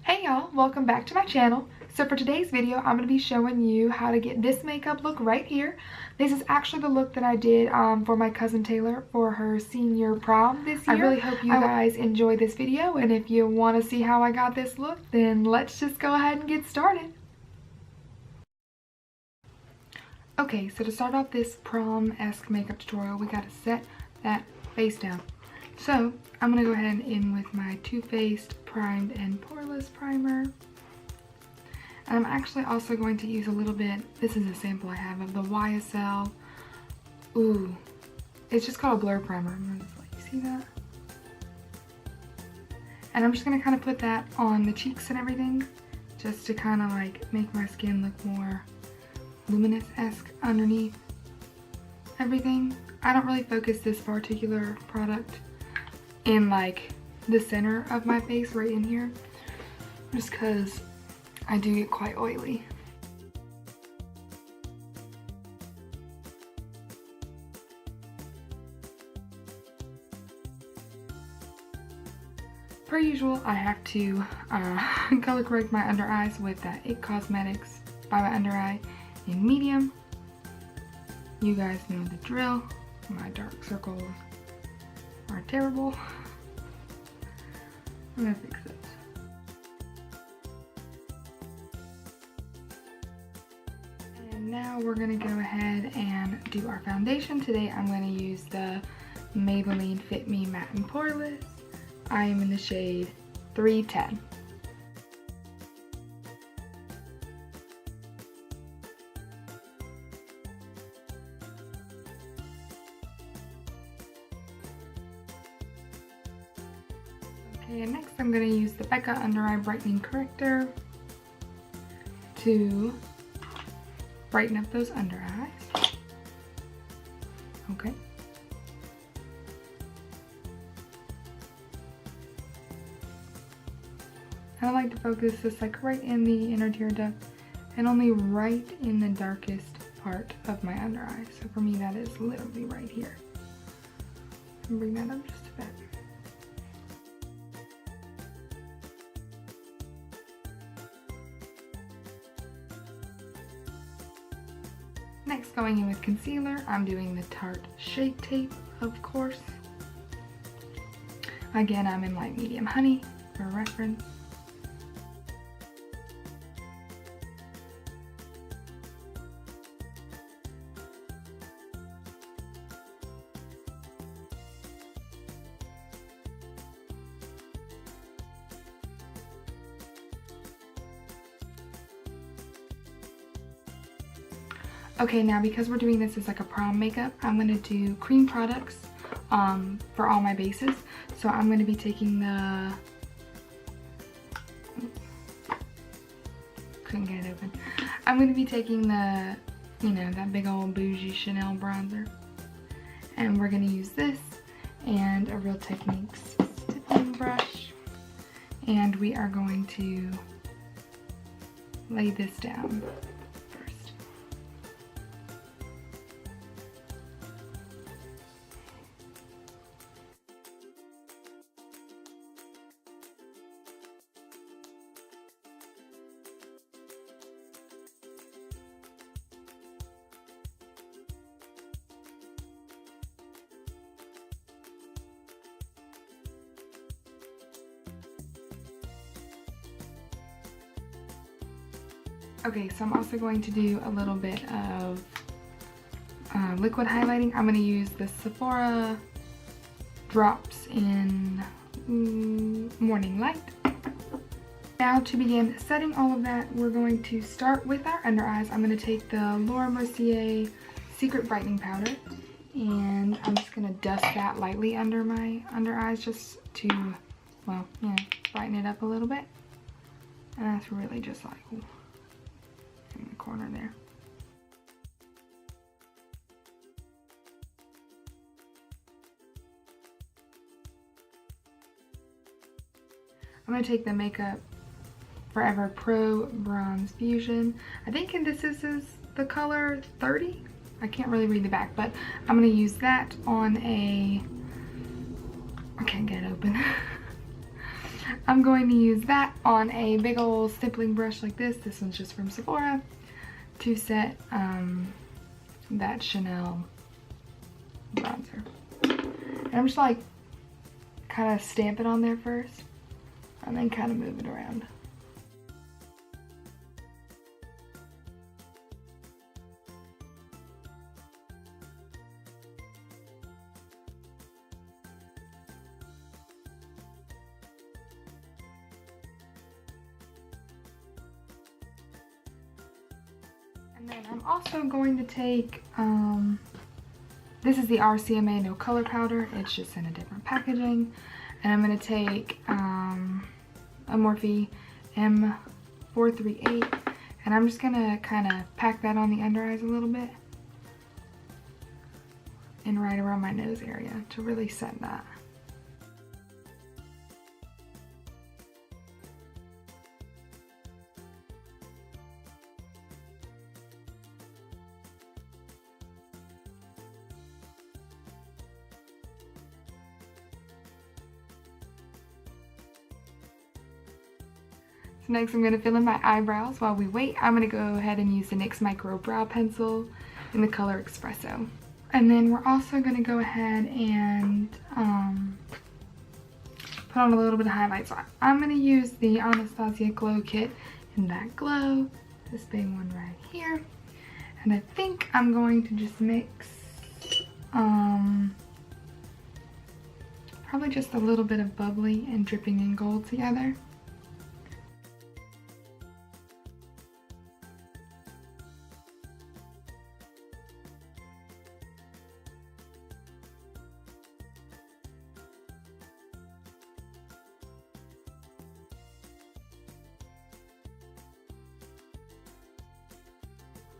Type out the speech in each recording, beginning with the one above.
Hey y'all, welcome back to my channel. So for today's video, I'm going to be showing you how to get this makeup look right here. This is actually the look that I did for my cousin Taylor for her senior prom this year. I really hope you guys enjoy this video, and if you want to see how I got this look, then let's just go ahead and get started. Okay, so to start off this prom-esque makeup tutorial, we got to set that face down. So I'm going to go ahead and in with my Too Faced Primed and Poreless Primer. And I'm actually also going to use a little bit, this is a sample I have of the YSL. Ooh, it's just called a Blur Primer. I'm going to just let you see that. And I'm just going to kind of put that on the cheeks and everything, just to kind of like make my skin look more luminous-esque underneath everything. I don't really focus this particular product in like the center of my face right in here, just because I do get quite oily. Per usual, I have to color correct my under eyes with that It Cosmetics by my under eye in medium. You guys know the drill. My dark circles are terrible. I'm gonna fix this. And now we're gonna go ahead and do our foundation. Today I'm gonna use the Maybelline Fit Me Matte and Poreless. I am in the shade 310. Okay, and next I'm going to use the Becca Under Eye Brightening Corrector to brighten up those under eyes. Okay. I like to focus this like right in the inner tear duct and only right in the darkest part of my under eye. So for me that is literally right here. And bring that up just a bit. Next, going in with concealer, I'm doing the Tarte Shape Tape, of course. Again, I'm in light medium honey for reference. Okay, now because we're doing this as like a prom makeup, I'm going to do cream products for all my bases. So I'm going to be taking the, couldn't get it open. I'm going to be taking the, you know, that big old bougie Chanel bronzer. And we're going to use this and a Real Techniques stippling brush. And we are going to lay this down. Okay, so I'm also going to do a little bit of liquid highlighting. I'm going to use the Sephora Drops in Morning Light. Now to begin setting all of that, we're going to start with our under eyes. I'm going to take the Mercier Secret Brightening Powder, and I'm just going to dust that lightly under my under eyes just to, well, you know, brighten it up a little bit. And that's really just like in the corner there. I'm going to take the Makeup Forever Pro Bronze Fusion. I think this is the color 30. I can't really read the back, but I'm going to use that on a, I can't get it open. I'm going to use that on a big old stippling brush like this. This one's just from Sephora to set that Chanel bronzer. And I'm just like kind of stamp it on there first and then kind of move it around. And then I'm also going to take, this is the RCMA No Color Powder. It's just in a different packaging. And I'm going to take a Morphe M438. And I'm just going to kind of pack that on the under eyes a little bit. And right around my nose area to really set that. So next I'm going to fill in my eyebrows. While we wait, I'm going to go ahead and use the NYX Micro Brow Pencil in the color Espresso. And then we're also going to go ahead and put on a little bit of highlight. So I'm going to use the Anastasia Glow Kit in that glow, this big one right here. And I think I'm going to just mix probably just a little bit of Bubbly and Dripping in Gold together.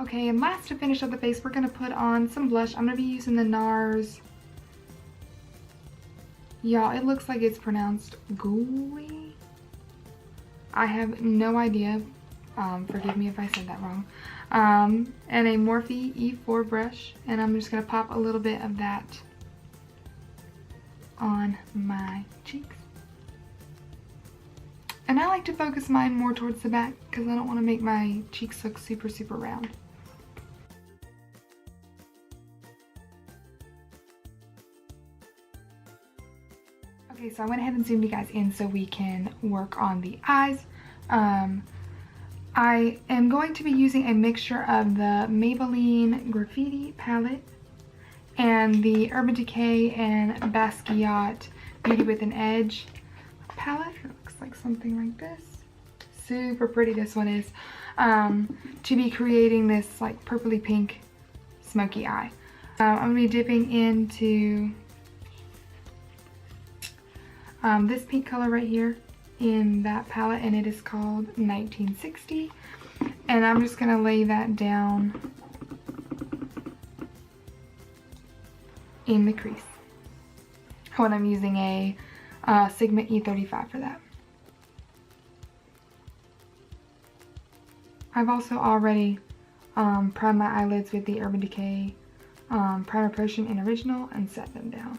Okay, and last to finish up the face, we're going to put on some blush. I'm going to be using the Nars. Y'all, it looks like it's pronounced goulue. I have no idea. Forgive me if I said that wrong. And a Morphe E4 brush. And I'm just going to pop a little bit of that on my cheeks. And I like to focus mine more towards the back because I don't want to make my cheeks look super, super round. Okay, so I went ahead and zoomed you guys in so we can work on the eyes. I am going to be using a mixture of the Maybelline Graffiti palette and the Urban Decay and Basquiat Beauty with an Edge palette. It looks like something like this. Super pretty this one is. To be creating this like purpley pink smoky eye. I'm going to be dipping into this pink color right here in that palette, and it is called 1960. And I'm just going to lay that down in the crease. When I'm using a Sigma E35 for that. I've also already primed my eyelids with the Urban Decay Primer Potion in Original and set them down.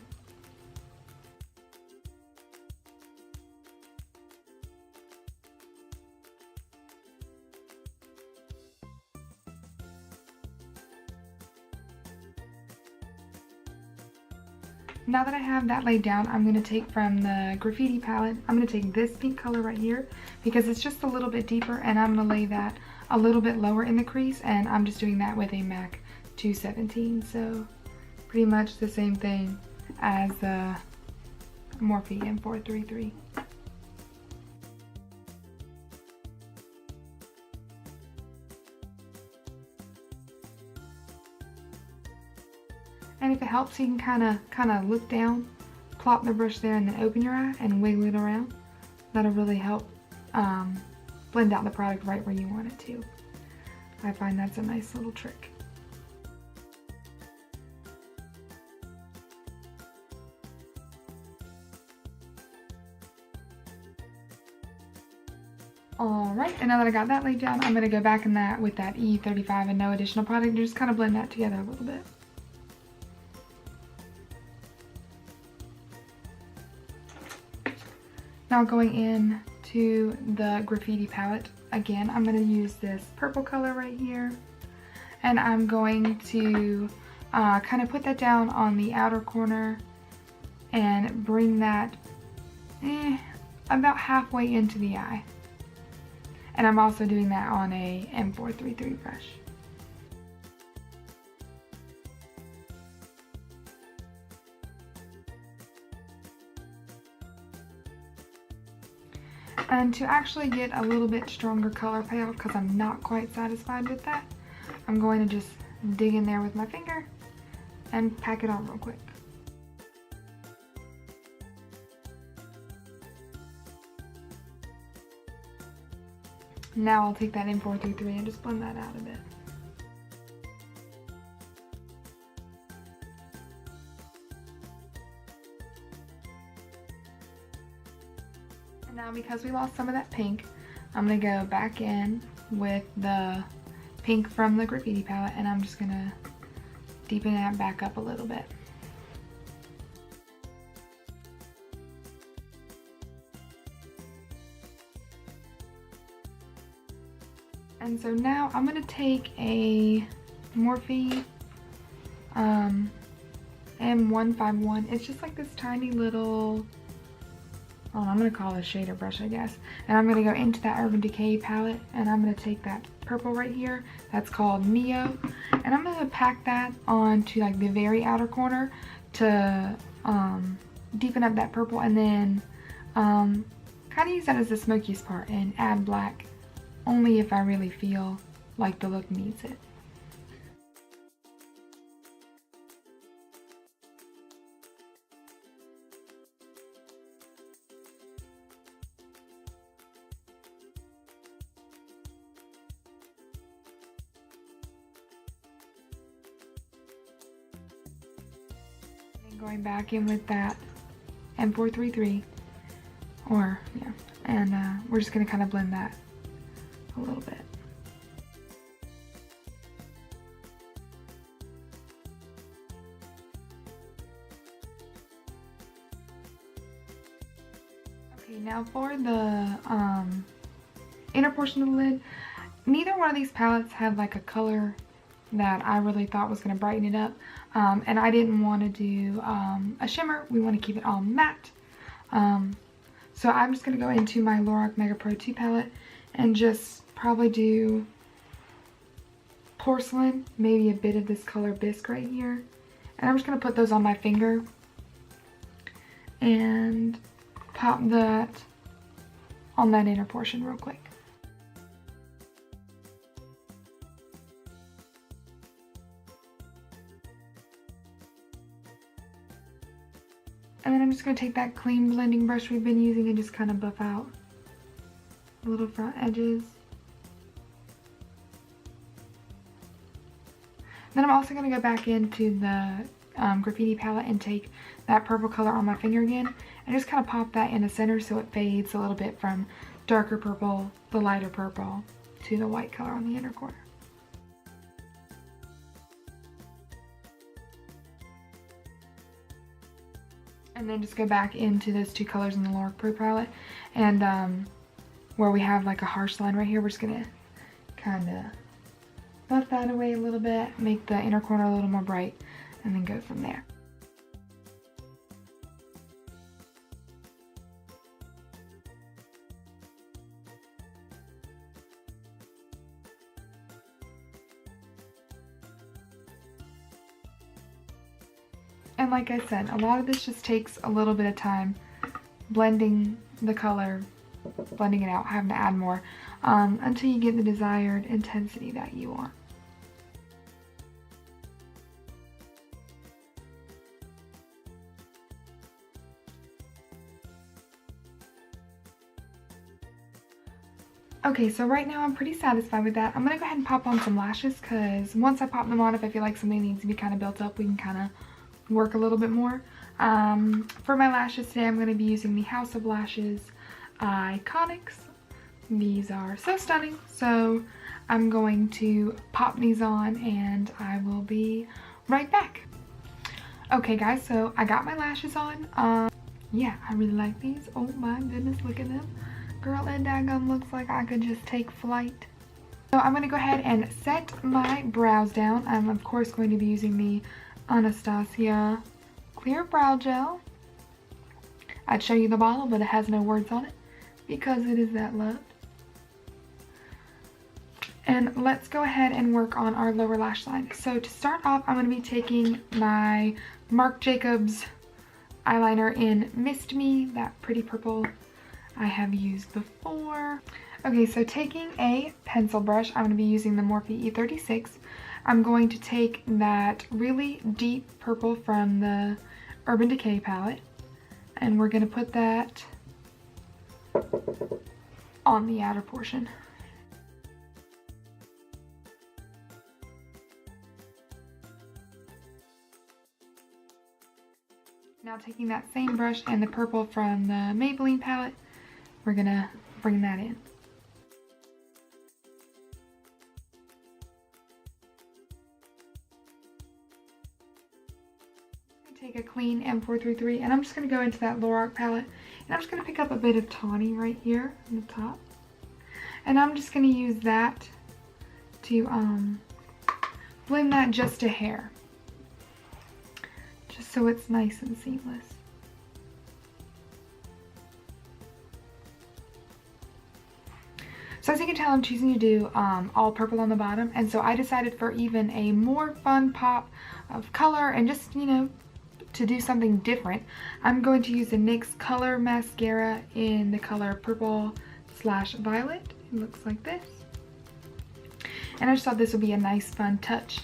Now that I have that laid down, I'm going to take from the Graffiti palette, I'm going to take this pink color right here because it's just a little bit deeper, and I'm going to lay that a little bit lower in the crease, and I'm just doing that with a MAC 217. So pretty much the same thing as the Morphe M433. And if it helps, you can kind of look down, plop the brush there, and then open your eye and wiggle it around. That'll really help blend out the product right where you want it to. I find that's a nice little trick. Alright, and now that I got that laid down, I'm going to go back in that with that E35 and no additional product and just kind of blend that together a little bit. Now going in to the Graffiti palette, again, I'm going to use this purple color right here. And I'm going to kind of put that down on the outer corner and bring that about halfway into the eye. And I'm also doing that on a M433 brush. And to actually get a little bit stronger color payoff, because I'm not quite satisfied with that, I'm going to just dig in there with my finger and pack it on real quick. Now I'll take that M433 and just blend that out a bit. And now because we lost some of that pink, I'm going to go back in with the pink from the Graffiti palette, and I'm just going to deepen that back up a little bit. And so now I'm going to take a Morphe M151. It's just like this tiny little, I'm going to call it a shader brush, I guess. And I'm going to go into that Urban Decay palette, and I'm going to take that purple right here. That's called Neo. And I'm going to pack that onto like the very outer corner to deepen up that purple, and then kind of use that as the smokiest part and add black only if I really feel like the look needs it. And going back in with that M433, and we're just going to kind of blend that a little bit. Okay, now for the inner portion of the lid, neither one of these palettes had like a color that I really thought was going to brighten it up, and I didn't want to do a shimmer. We want to keep it all matte, so I'm just going to go into my Lorac Mega Pro 2 palette and just probably do porcelain, maybe a bit of this color bisque right here. And I'm just going to put those on my finger and pop that on that inner portion real quick. And then I'm just going to take that clean blending brush we've been using and just kind of buff out the little front edges. Then I'm also going to go back into the Graffiti palette and take that purple color on my finger again and just kind of pop that in the center so it fades a little bit from darker purple, the lighter purple, to the white color on the inner corner. And then just go back into those two colors in the Lorac Pro palette, and where we have like a harsh line right here, we're just going to kind of buff that away a little bit, make the inner corner a little more bright, and then go from there. And like I said, a lot of this just takes a little bit of time blending the color, blending it out, having to add more until you get the desired intensity that you want. Okay, so right now I'm pretty satisfied with that. I'm going to go ahead and pop on some lashes, because once I pop them on, if I feel like something needs to be kind of built up, we can kind of work a little bit more. For my lashes today, I'm going to be using the House of Lashes Iconics. These are so stunning, so I'm going to pop these on and I will be right back. Okay guys, so I got my lashes on. yeah, I really like these. Oh my goodness, look at them. Girl, that daggum looks like I could just take flight. So I'm going to go ahead and set my brows down. I'm of course going to be using the Anastasia Clear Brow Gel. I'd show you the bottle, but it has no words on it because it is that loved. And let's go ahead and work on our lower lash line. So to start off, I'm going to be taking my Marc Jacobs eyeliner in Mist Me, that pretty purple I have used before. Okay, so taking a pencil brush, I'm going to be using the Morphe E36. I'm going to take that really deep purple from the Urban Decay palette, and we're going to put that on the outer portion. Now taking that same brush and the purple from the Maybelline palette, we're going to bring that in. Take a clean M433 and I'm just going to go into that Lorac palette and I'm just going to pick up a bit of tawny right here on the top, and I'm just going to use that to blend that just a hair, just so it's nice and seamless. So as you can tell, I'm choosing to do all purple on the bottom, and so I decided for even a more fun pop of color and just, you know, to do something different, I'm going to use the NYX Color Mascara in the color purple/violet. It looks like this. And I just thought this would be a nice fun touch.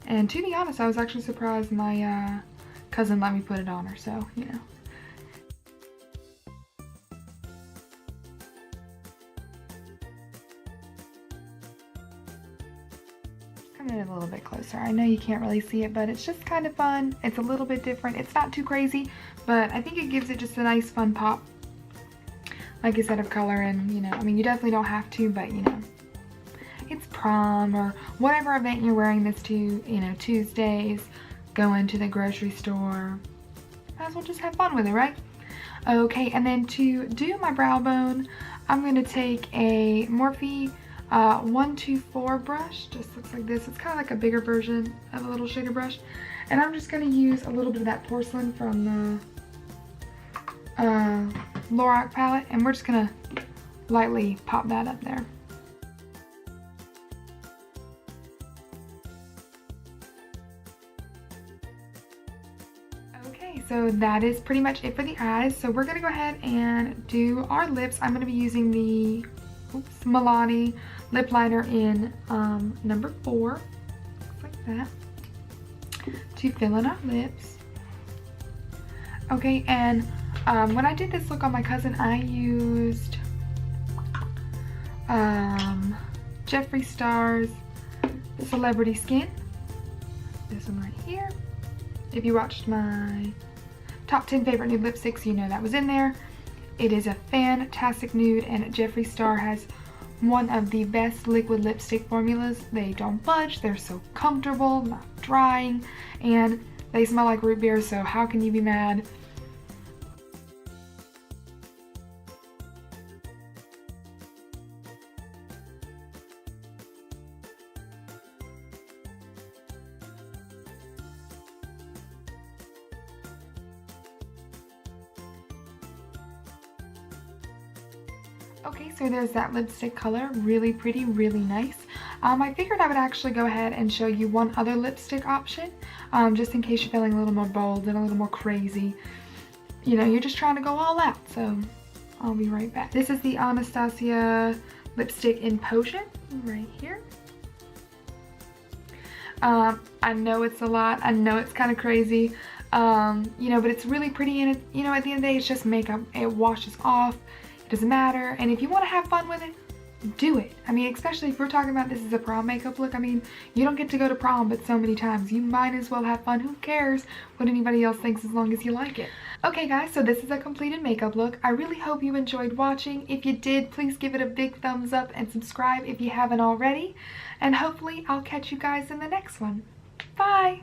And to be honest, I was actually surprised my cousin let me put it on her, so, you know. Come in a little bit closer. I know you can't really see it, but it's just kind of fun. It's a little bit different. It's not too crazy, but I think it gives it just a nice fun pop. Like I said, of color, and, you know, I mean, you definitely don't have to, but, you know, it's prom or whatever event you're wearing this to, you know, Tuesdays, going to the grocery store. Might as well just have fun with it, right? Okay, and then to do my brow bone, I'm going to take a Morphe 124 brush. Just looks like this. It's kind of like a bigger version of a little shader brush, and I'm just going to use a little bit of that porcelain from the Lorac palette, and we're just going to lightly pop that up there. Okay, so that is pretty much it for the eyes. So we're going to go ahead and do our lips. I'm going to be using the Milani Lip Liner in number 4, looks like that, to fill in our lips. Okay, and when I did this look on my cousin, I used Jeffree Star's Celebrity Skin, this one right here. If you watched my top 10 favorite nude lipsticks, you know that was in there. It is a fantastic nude, and Jeffree Star has one of the best liquid lipstick formulas. They don't budge, they're so comfortable, not drying, and they smell like root beer, so how can you be mad? Okay, so there's that lipstick color, really pretty, really nice. I figured I would actually go ahead and show you one other lipstick option, just in case you're feeling a little more bold and a little more crazy. You know, you're just trying to go all out, so I'll be right back. This is the Anastasia lipstick in Potion, right here. I know it's a lot, I know it's kind of crazy, you know, but it's really pretty, and it, you know, at the end of the day, it's just makeup. It washes off. Doesn't matter, and if you want to have fun with it, do it. I mean, especially if we're talking about this as a prom makeup look. I mean, you don't get to go to prom but so many times. You might as well have fun. Who cares what anybody else thinks as long as you like it? Okay guys, so this is a completed makeup look. I really hope you enjoyed watching. If you did, please give it a big thumbs up and subscribe if you haven't already, and hopefully I'll catch you guys in the next one. Bye!